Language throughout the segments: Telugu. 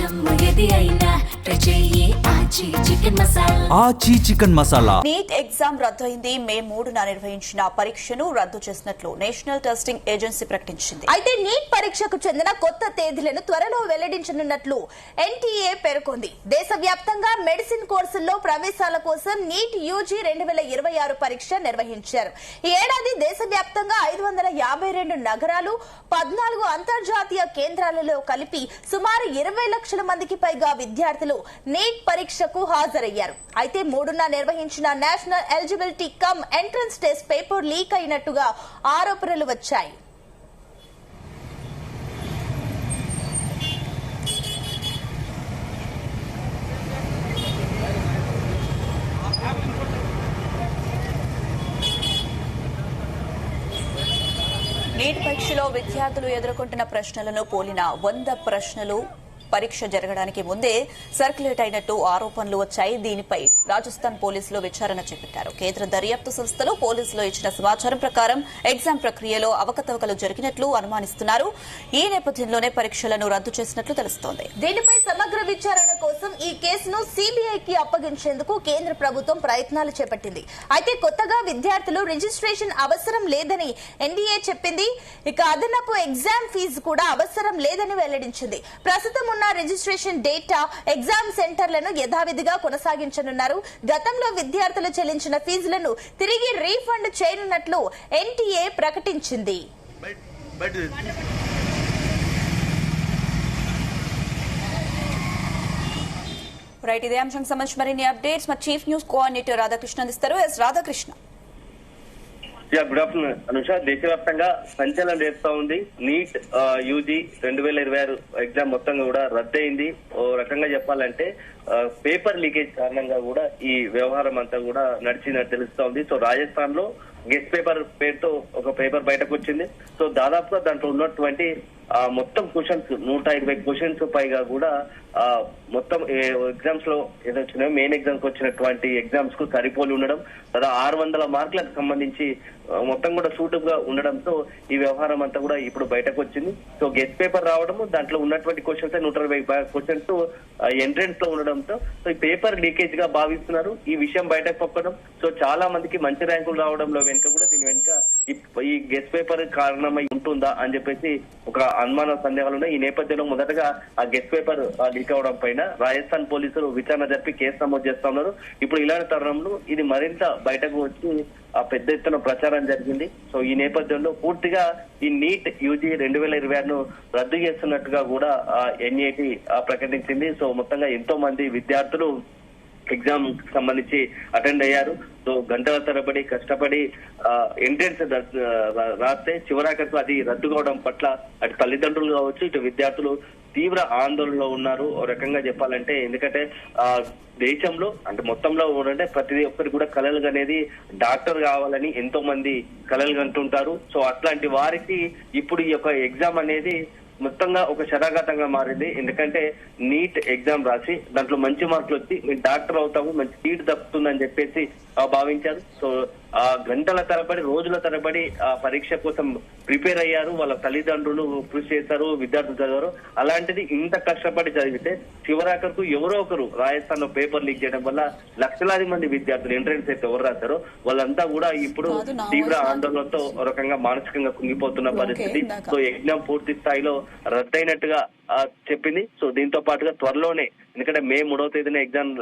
ఆచి చికెన్ మసాలా. నీట్ ఎగ్జామ్ రద్దయింది. మే 3న నిర్వహించిన పరీక్షను రద్దు చేసినట్లు నేషనల్ టెస్టింగ్ ఏజెన్సీ ప్రకటించింది. అయితే నీట్ పరీక్షకు చెందిన కొత్త తేదీలను త్వరలో వెల్లడించనున్నట్లు ఎన్టీఏ పేర్కొంది. దేశవ్యాప్తంగా మెడిసిన్ కోర్సుల్లో ప్రవేశాల కోసం నీట్ యూజీ 2026 పరీక్ష నిర్వహించారు. ఈ ఏడాది దేశవ్యాప్తంగా 552 నగరాలు 14 అంతర్జాతీయ కేంద్రాలలో కలిపి సుమారు 20 లక్షల మందికి పైగా విద్యార్థులు నీట్ పరీక్షకు హాజరయ్యారు. అయితే 3న నిర్వహించిన national eligibility cum entrance test paper leak అయినట్టుగా ఆరోపణలు వచ్చాయి. నీట్ పరీక్షలో విద్యార్థులు ఎదుర్కొంటున్న ప్రశ్నలను పోలిన 100 ప్రశ్నలు పరీక్ష జరగడానికి ముందే సర్క్యులేట్ అయినట్టు ఆరోపణలు వచ్చాయి. దీనిపై రాజస్థాన్ పోలీసులు విచారణ చేపట్టారు. కేంద్ర దర్యాప్తు సంస్థలు పోలీసులు ఇచ్చిన సమాచారం ప్రకారం ఎగ్జామ్ ప్రక్రియలో అవకతవకలు జరిగినట్లు అనుమానిస్తున్నారు. ఈ నేపథ్యంలోనే పరీక్షలను రద్దు చేసినట్లు తెలుస్తోంది. దీనిపై సమగ్ర విచారణ కోసం ఈ కేసును సిబిఐకి అప్పగించేందుకు కేంద్ర ప్రభుత్వం ప్రయత్నాలు చేపట్టింది. అయితే కొత్తగా విద్యార్థులు రిజిస్ట్రేషన్ అవసరం లేదని ఎన్డీఏ చెప్పింది. ఇక అదనపు ఎగ్జామ్ ఫీజు కూడా అవసరం లేదని వెల్లడించింది. ప్రస్తుతం ఉన్న రిజిస్ట్రేషన్ డేటా ఎగ్జామ్ సెంటర్లను యథావిధిగా కొనసాగించనున్నారు. గతంలో విద్యార్థులు చెల్లించిన ఫీజులను తిరిగి రీఫండ్ చేయనున్నట్లు ఎన్టీఏ ప్రకటించింది. రైట్, ఇదే అంశానికి సంబంధించి మరిన్ని అప్డేట్స్ మా చీఫ్ న్యూస్ కోఆర్డినేటర్ రాధాకృష్ణ అందిస్తారు. రాధాకృష్ణ. Good afternoon Anusha. దేశవ్యాప్తంగా సంచలనం రేపుతా ఉంది. నీట్ యూజీ 2026 ఎగ్జామ్ మొత్తంగా కూడా రద్దయింది. ఓ రకంగా చెప్పాలంటే పేపర్ లీకేజ్ కారణంగా కూడా ఈ వ్యవహారం అంతా కూడా నడిచినట్టు తెలుస్తా ఉంది. సో రాజస్థాన్ లో గెస్ట్ పేపర్ పేరుతో ఒక పేపర్ బయటకు వచ్చింది. సో దాదాపుగా దాంట్లో ఉన్నటువంటి మొత్తం క్వశ్చన్స్ 120 క్వశ్చన్స్ పైగా కూడా మొత్తం ఎగ్జామ్స్ లో ఏదొచ్చినా మెయిన్ ఎగ్జామ్స్ వచ్చినటువంటి ఎగ్జామ్స్ కు సరిపోలి ఉండడం, 600 మార్కులకు సంబంధించి మొత్తం కూడా సూటబుల్ గా ఉండడంతో ఈ వ్యవహారం అంతా కూడా ఇప్పుడు బయటకు వచ్చింది. సో గెస్ట్ పేపర్ రావడము, దాంట్లో ఉన్నటువంటి క్వశ్చన్స్ 120 క్వశ్చన్స్ ఎంట్రెన్స్ లో ఉండడంతో సో ఈ పేపర్ లీకేజ్ గా భావిస్తున్నారు. ఈ విషయం బయటకు పొక్కడం, సో చాలా మందికి మంచి ర్యాంకులు రావడంలో వెనుక కూడా దీని వెనుక ఈ గెస్ట్ పేపర్ కారణమై ఉంటుందా అని చెప్పేసి ఒక అనుమాన సందేహాలు ఉన్నాయి. ఈ నేపథ్యంలో మొదటగా ఆ గెస్ట్ పేపర్ లీక్ అవడం పైన రాజస్థాన్ పోలీసులు విచారణ జరిపి కేసు నమోదు చేస్తా ఉన్నారు. ఇప్పుడు ఇలాంటి తరుణంలో ఇది మరింత బయటకు వచ్చి పెద్ద ఎత్తున ప్రచారం జరిగింది. సో ఈ నేపథ్యంలో పూర్తిగా ఈ నీట్ యూజీ 2026ను రద్దు చేస్తున్నట్టుగా కూడా ఎన్ఐటి ప్రకటించింది. సో మొత్తంగా ఎంతో మంది విద్యార్థులు ఎగ్జామ్ సంబంధించి అటెండ్ అయ్యారు. సో గంటల తరబడి కష్టపడి ఎంట్రెన్స్ రాస్తే చివరాఖరికి అది రద్దు కావడం పట్ల అటు తల్లిదండ్రులు కావచ్చు, ఇటు విద్యార్థులు తీవ్ర ఆందోళనలో ఉన్నారు. ఓ రకంగా చెప్పాలంటే ఎందుకంటే దేశంలో అంటే మొత్తంలో అంటే ప్రతి ఒక్కరికి కూడా కలలు అనేది డాక్టర్ కావాలని ఎంతో మంది కలలు కంటుంటారు. సో అట్లాంటి వారికి ఇప్పుడు ఈ యొక్క ఎగ్జామ్ అనేది మొత్తంగా ఒక శరాఘాతంగా మారింది. ఎందుకంటే నీట్ ఎగ్జామ్ రాసి దాంట్లో మంచి మార్కులు వచ్చి మీరు డాక్టర్ అవుతాము, మంచి సీట్ దక్కుతుందని చెప్పేసి భావించారు. సో గంటల తరబడి రోజుల తరబడి పరీక్ష కోసం ప్రిపేర్ అయ్యారు. వాళ్ళ తల్లిదండ్రులు కృషి చేశారు, విద్యార్థులు చదివారు. అలాంటిది ఇంత కష్టపడి చదివితే చివరాఖరుకు ఎవరో ఒకరు రాజస్థాన్ లో పేపర్ లీక్ చేయడం వల్ల లక్షలాది మంది విద్యార్థులు ఎంట్రెన్స్ అయితే ఎవరు రాశారో వాళ్ళంతా కూడా ఇప్పుడు తీవ్ర ఆందోళనతో రకంగా మానసికంగా కుంగిపోతున్న పరిస్థితి. సో ఎగ్జామ్ పూర్తి స్థాయిలో రద్దయినట్టుగా చెప్పింది. సో దీంతో పాటుగా త్వరలోనే, ఎందుకంటే మే 3వ తేదీన ఎగ్జామ్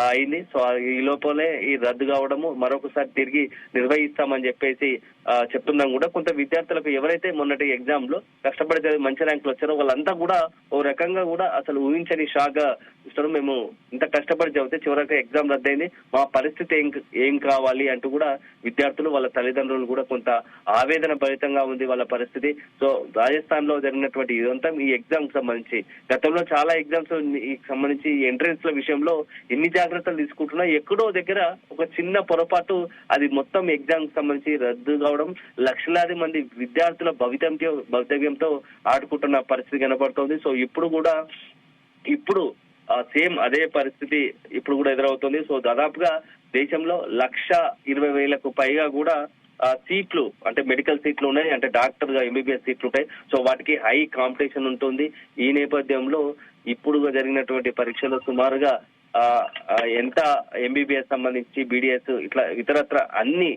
అయింది. సో ఈ లోపలే ఈ రద్దు కావడము మరొకసారి తిరిగి నిర్వహిస్తామని చెప్పేసి చెప్తున్నాం. కూడా కొంత విద్యార్థులకు ఎవరైతే మొన్నటి ఎగ్జామ్ లో కష్టపడి మంచి ర్యాంకులు వచ్చారో వాళ్ళంతా కూడా ఓ రకంగా కూడా అసలు ఊహించని షాక్ గా ఇస్తారు. మేము ఇంత కష్టపడి చదివితే చివరికి ఎగ్జామ్ రద్దయింది, మా పరిస్థితి ఏం కావాలి అంటూ కూడా విద్యార్థులు వాళ్ళ తల్లిదండ్రులు కూడా కొంత ఆవేదన భరితంగా ఉంది వాళ్ళ పరిస్థితి. సో రాజస్థాన్ లో జరిగినటువంటి ఇదంతా ఈ ఎగ్జామ్ కి సంబంధించి గతంలో చాలా ఎగ్జామ్స్ సంబంధించి ఎంట్రెన్స్ ల విషయంలో ఎన్ని జాగ్రత్తలు తీసుకుంటున్నా ఎక్కడో దగ్గర ఒక చిన్న పొరపాటు అది మొత్తం ఎగ్జామ్ కి సంబంధించి రద్దు కావడం, లక్షలాది మంది విద్యార్థుల భవితవ్యంతో ఆడుకుంటున్న పరిస్థితి కనబడుతోంది. సో ఇప్పుడు సేమ్ అదే పరిస్థితి ఇప్పుడు కూడా ఎదురవుతుంది. సో దాదాపుగా దేశంలో 1,20,000కు పైగా కూడా సీట్లు అంటే మెడికల్ సీట్లు ఉన్నాయి, అంటే డాక్టర్ గా ఎంబీబీఎస్ సీట్లు ఉంటాయి. సో వాటికి హై కాంపిటీషన్ ఉంటుంది. ఈ నేపథ్యంలో ఇప్పుడు జరిగినటువంటి పరీక్షలో సుమారుగా ఎంత MBBS సంబంధించి BDS ఇట్లా ఇతరత్ర అన్ని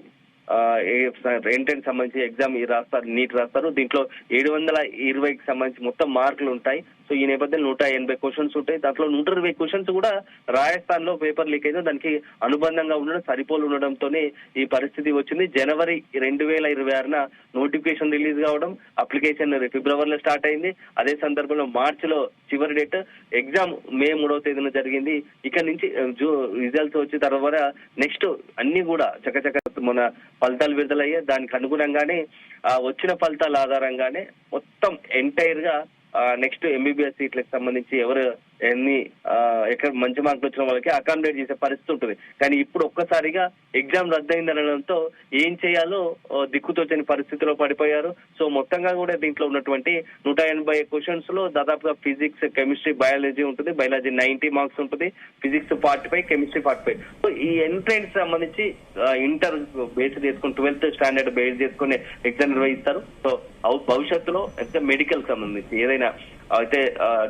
ఎంట్రెన్స్ సంబంధించి ఎగ్జామ్ రాస్తారు, నీట్ రాస్తారు. దీంట్లో 720కి సంబంధించి మొత్తం మార్కులు ఉంటాయి. సో ఈ నేపథ్యంలో 180 క్వశ్చన్స్ ఉంటాయి. దాంట్లో 120 క్వశ్చన్స్ కూడా రాజస్థాన్ లో పేపర్ లీక్ అయితే దానికి అనుబంధంగా ఉండడం సరిపోలు ఉండడంతోనే ఈ పరిస్థితి వచ్చింది. జనవరి 2026న నోటిఫికేషన్ రిలీజ్ కావడం, అప్లికేషన్ ఫిబ్రవరిలో స్టార్ట్ అయింది. అదే సందర్భంలో మార్చిలో చివరి డేట్, ఎగ్జామ్ మే 3వ తేదీన జరిగింది. ఇక నుంచి రిజల్ట్స్ వచ్చిన తర్వాత నెక్స్ట్ అన్ని కూడా చకచక మన ఫలితాలు విడుదలయ్యే దానికి అనుగుణంగానే వచ్చిన ఫలితాల ఆధారంగానే మొత్తం ఎంటైర్ గా నెక్స్ట్ MBBS సీట్లకు సంబంధించి ఎవరు ఎక్కడ మంచి మార్కులు వచ్చిన వాళ్ళకి అకామిడేట్ చేసే పరిస్థితి ఉంటుంది. కానీ ఇప్పుడు ఒక్కసారిగా ఎగ్జామ్ రద్దయిందనడంతో ఏం చేయాలో దిక్కుతోచని పరిస్థితిలో పడిపోయారు. సో మొత్తంగా కూడా దీంట్లో ఉన్నటువంటి 180 క్వశ్చన్స్ లో దాదాపుగా ఫిజిక్స్, కెమిస్ట్రీ, బయాలజీ ఉంటుంది. బయాలజీ 90 మార్క్స్ ఉంటుంది, ఫిజిక్స్ 45, కెమిస్ట్రీ 45. సో ఈ ఎంట్రెన్స్ సంబంధించి ఇంటర్ బేస్ చేసుకుని 12th స్టాండర్డ్ బేస్ చేసుకుని ఎగ్జామ్ నిర్వహిస్తారు. సో భవిష్యత్తులో అయితే మెడికల్ సంబంధించి ఏదైనా అయితే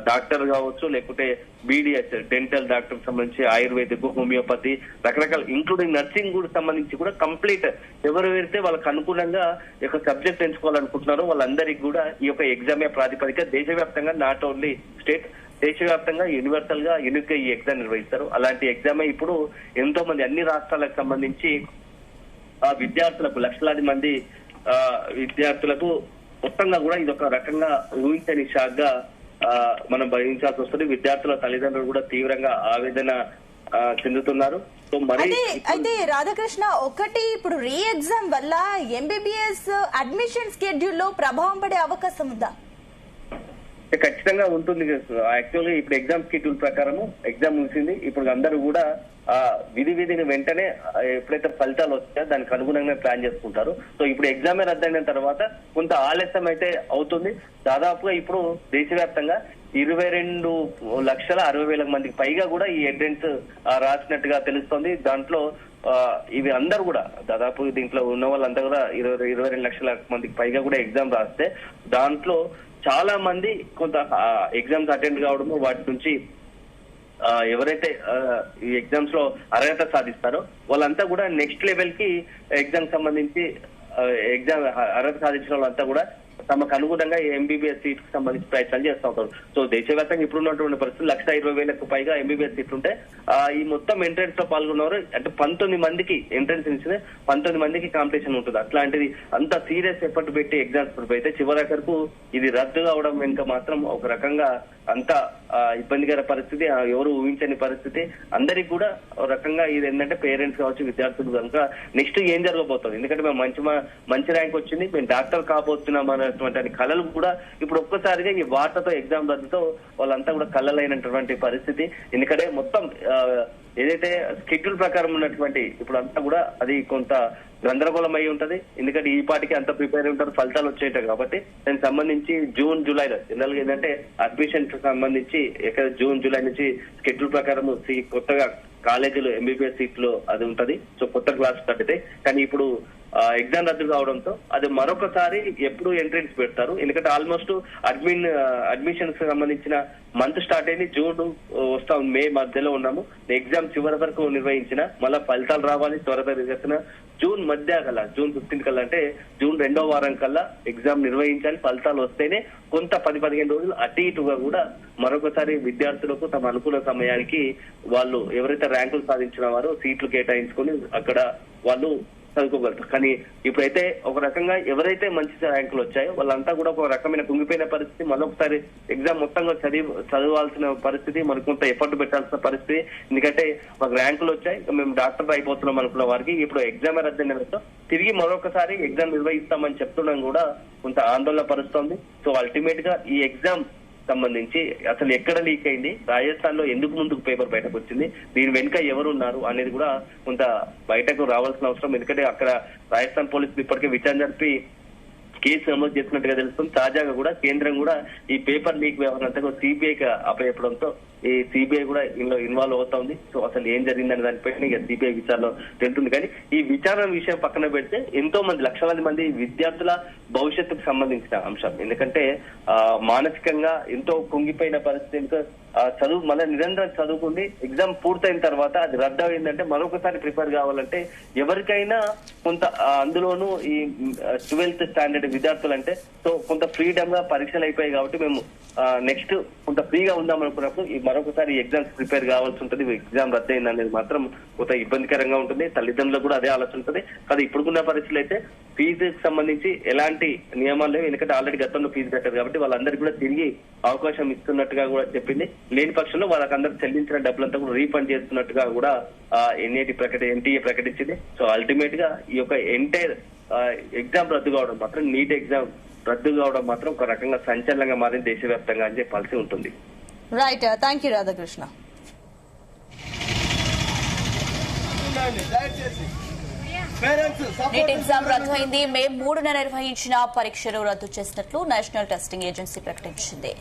డాక్టర్ కావచ్చు, లేకుంటే BDS డెంటల్ డాక్టర్ సంబంధించి ఆయుర్వేదిక్, హోమియోపతి, రకరకాల ఇంక్లూడింగ్ నర్సింగ్ కూడా సంబంధించి కూడా కంప్లీట్ ఎవరు వెళ్తే వాళ్ళకి అనుకూలంగా ఈ యొక్క సబ్జెక్ట్ ఎంచుకోవాలనుకుంటున్నారో వాళ్ళందరికీ కూడా ఈ యొక్క ఎగ్జామే ప్రాతిపదిక దేశవ్యాప్తంగా, నాట్ ఓన్లీ స్టేట్, దేశవ్యాప్తంగా యూనివర్సల్ గా యూనిక్ గా ఈ ఎగ్జామ్ నిర్వహిస్తారు. అలాంటి ఎగ్జామే ఇప్పుడు ఎంతో మంది అన్ని రాష్ట్రాలకు సంబంధించి విద్యార్థులకు, లక్షలాది మంది విద్యార్థులకు మొత్తంగా కూడా ఇది ఒక రకంగా ఊహించని షాక్ గా మనం భరించాల్సి వస్తుంది. విద్యార్థుల తల్లిదండ్రులు కూడా తీవ్రంగా ఆవేదన చెందుతున్నారు. సో మరి అయితే రాధాకృష్ణ, ఒకటి ఇప్పుడు రీ ఎగ్జామ్ వల్ల MBBS అడ్మిషన్ షెడ్యూల్ లో ప్రభావం పడే అవకాశం ఉందా? ఖచ్చితంగా ఉంటుంది. యాక్చువల్గా ఇప్పుడు ఎగ్జామ్ షెడ్యూల్ ప్రకారము ఎగ్జామ్ ముగిసింది. ఇప్పుడు అందరూ కూడా విధిని వెంటనే ఎప్పుడైతే ఫలితాలు వస్తాయో దానికి అనుగుణంగా ప్లాన్ చేసుకుంటారు. సో ఇప్పుడు ఎగ్జామే రద్దయిన తర్వాత కొంత ఆలస్యం అయితే అవుతుంది. దాదాపుగా ఇప్పుడు దేశవ్యాప్తంగా 22,60,000 మందికి పైగా కూడా ఈ ఎంట్రెన్స్ రాసినట్టుగా తెలుస్తోంది. దాంట్లో ఇవి అందరూ కూడా దాదాపు దీంట్లో ఉన్న వాళ్ళంతా కూడా 22 లక్షల మందికి పైగా కూడా ఎగ్జామ్ రాస్తే దాంట్లో చాలా మంది కొంత ఎగ్జామ్స్ అటెండ్ కావడము, వాటి నుంచి ఎవరైతే ఈ ఎగ్జామ్స్ లో అర్హత సాధిస్తారో వాళ్ళంతా కూడా నెక్స్ట్ లెవెల్ కి ఎగ్జామ్ సంబంధించి ఎగ్జామ్ అర్హత సాధించిన వాళ్ళంతా కూడా తమకు అనుగుణంగా MBBS సీట్ కు సంబంధించి ప్రయత్నాలు చేస్తూ ఉంటారు. సో దేశవ్యాప్తంగా ఇప్పుడు ఉన్నటువంటి పరిస్థితులు 120,000కు పైగా MBBS సీట్లు ఉంటే ఈ మొత్తం ఎంట్రెన్స్ లో పాల్గొన్నారు. అంటే 19 మందికి ఎంట్రెన్స్ ఇచ్చింది, 19 మందికి కాంపిటీషన్ ఉంటుంది. అట్లాంటిది అంత సీరియస్ ఎఫర్ట్ పెట్టి ఎగ్జామ్స్ అయితే చివరకు ఇది రద్దు కావడం వెనుక మాత్రం ఒక రకంగా అంత ఇబ్బందికర పరిస్థితి, ఎవరు ఊహించని పరిస్థితి. అందరికి కూడా ఒక రకంగా ఇది ఏంటంటే పేరెంట్స్ కావచ్చు, విద్యార్థులు కనుక నెక్స్ట్ ఏం జరగబోతుంది, ఎందుకంటే మేము మంచి ర్యాంక్ వచ్చింది, మేము డాక్టర్ కాబోతున్నాం అనేటువంటి కళలు కూడా ఇప్పుడు ఒక్కసారిగా ఈ వార్తతో ఎగ్జామ్ రద్దుతో వాళ్ళంతా కూడా కళ్ళలైనటువంటి పరిస్థితి. ఎందుకంటే మొత్తం ఏదైతే షెడ్యూల్ ప్రకారం ఉన్నటువంటి ఇప్పుడు అంతా కూడా అది కొంత గందరగోళం అయి ఉంటది. ఎందుకంటే ఈ పాటికి అంత ప్రిపేర్ అయి ఉంటారు, ఫలితాలు వచ్చేటాయి కాబట్టి దానికి సంబంధించి జూన్ జూలైలో జనరల్ గా ఏంటంటే అడ్మిషన్ సంబంధించి ఎక్కడ జూన్ జూలై నుంచి షెడ్యూల్ ప్రకారం కొత్తగా కాలేజీలో MBBS సీట్లు అది ఉంటది. సో కొత్త క్లాస్ కట్టితే కానీ ఇప్పుడు ఎగ్జామ్ రద్దు కావడంతో అది మరొకసారి ఎప్పుడు ఎంట్రెన్స్ పెడతారు. ఎందుకంటే ఆల్మోస్ట్ అడ్మిషన్స్ సంబంధించిన మంత్ స్టార్ట్ అయింది, జూన్ వస్తాం, మే మధ్యలో ఉన్నాము. ఎగ్జామ్ చివరి వరకు నిర్వహించిన మళ్ళీ ఫలితాలు రావాలి త్వరగా జూన్ మధ్య కల్లా, జూన్ 15 కల్లా అంటే జూన్ 2వ వారం కల్లా ఎగ్జామ్ నిర్వహించాలి. ఫలితాలు వస్తేనే కొంత 10-15 రోజులు అటు ఇటుగా కూడా మరొకసారి విద్యార్థులకు తమ అనుకూల సమయానికి వాళ్ళు ఎవరైతే ర్యాంకులు సాధించిన వారో సీట్లు కేటాయించుకొని అక్కడ వాళ్ళు చదువుకోగలుగుతారు. కానీ ఇప్పుడైతే ఒక రకంగా ఎవరైతే మంచి ర్యాంకులు వచ్చాయో వాళ్ళంతా కూడా ఒక రకమైన కుంగిపోయిన పరిస్థితి. మరొకసారి ఎగ్జామ్ మొత్తంగా చదవాల్సిన పరిస్థితి, మనకు కొంత ఎఫర్ట్ పెట్టాల్సిన పరిస్థితి. ఎందుకంటే మాకు ర్యాంకులు వచ్చాయి, మేము డాక్టర్ అయిపోతున్నాం అనుకున్న వారికి ఇప్పుడు ఎగ్జామ్ రద్దయిన తిరిగి మరొకసారి ఎగ్జామ్ నిర్వహిస్తామని చెప్తున్నాం కూడా కొంత ఆందోళన పరుస్తోంది. సో అల్టిమేట్ గా ఈ ఎగ్జామ్ సంబంధించి అసలు ఎక్కడ లీక్ అయింది, రాజస్థాన్ లో ఎందుకు ముందుకు పేపర్ బయటకు వచ్చింది, దీని వెనుక ఎవరు ఉన్నారు అనేది కూడా కొంత బయటకు రావాల్సిన అవసరం. ఎందుకంటే అక్కడ రాజస్థాన్ పోలీసులు ఇప్పటికే విచారణ జరిపి కేసు నమోదు చేసినట్టుగా తెలుస్తుంది. తాజాగా కూడా కేంద్రం కూడా ఈ పేపర్ లీక్ వ్యవహారంతో CBIకి అప్పచెప్పడంతో ఈ CBI కూడా ఇందులో ఇన్వాల్వ్ అవుతోంది. సో అసలు ఏం జరిగిందనే దానిపైన ఇక CBI విచారణలో తెలుస్తుంది. కానీ ఈ విచారణ విషయం పక్కన పెడితే ఎంతో మంది లక్షలాది మంది విద్యార్థుల భవిష్యత్తుకు సంబంధించిన అంశం. ఎందుకంటే మానసికంగా ఎంతో కుంగిపోయిన పరిస్థితి, చదువు మళ్ళీ నిరంతరం చదువుకుంది ఎగ్జామ్ పూర్తయిన తర్వాత అది రద్దు అయిందంటే మరొకసారి ప్రిపేర్ కావాలంటే ఎవరికైనా కొంత అందులోనూ ఈ 12th స్టాండర్డ్ విద్యార్థులు అంటే సో కొంత ఫ్రీడమ్ గా పరీక్షలు అయిపోయాయి కాబట్టి మేము నెక్స్ట్ కొంత ఫ్రీగా ఉందాం అనుకున్నప్పుడు ఈ మరొకసారి ఎగ్జామ్స్ ప్రిపేర్ కావాల్సి ఉంటుంది. ఎగ్జామ్ రద్దు అయింది అనేది మాత్రం కొంత ఇబ్బందికరంగా ఉంటుంది. తల్లిదండ్రులకు కూడా అదే ఆలోచన ఉంటుంది. కానీ ఇప్పుడున్న పరిస్థితులు అయితే ఫీజుకి సంబంధించి ఎలాంటి నియమాలు లేవు. ఎందుకంటే ఆల్రెడీ గతంలో ఫీజు కట్టారు కాబట్టి వాళ్ళందరికీ కూడా తిరిగి అవకాశం ఇస్తున్నట్టుగా కూడా చెప్పింది. లేని పక్షంలో వాళ్ళకందరూ చెల్లించిన డబ్బులంతా కూడా రీఫండ్ చేస్తున్నట్టుగా కూడా ఎన్టీఏ ప్రకటించింది. సో అల్టిమేట్ గా ఈ యొక్క ఎంటైర్ ఎగ్జామ్ రద్దు కావడం మాత్రం నీట్ ఎగ్జామ్ రద్దు కావడం మాత్రం ఒక రకంగా సంచలనంగా మారింది దేశవ్యాప్తంగా అని చెప్పాల్సి ఉంటుంది. Right, thank you Radhakrishna. NEET exam రద్దు అయింది. మే 3న నిర్వహించిన పరీక్షలు రద్దు చేసినట్లు నేషనల్ టెస్టింగ్ ఏజెన్సీ ప్రకటించింది.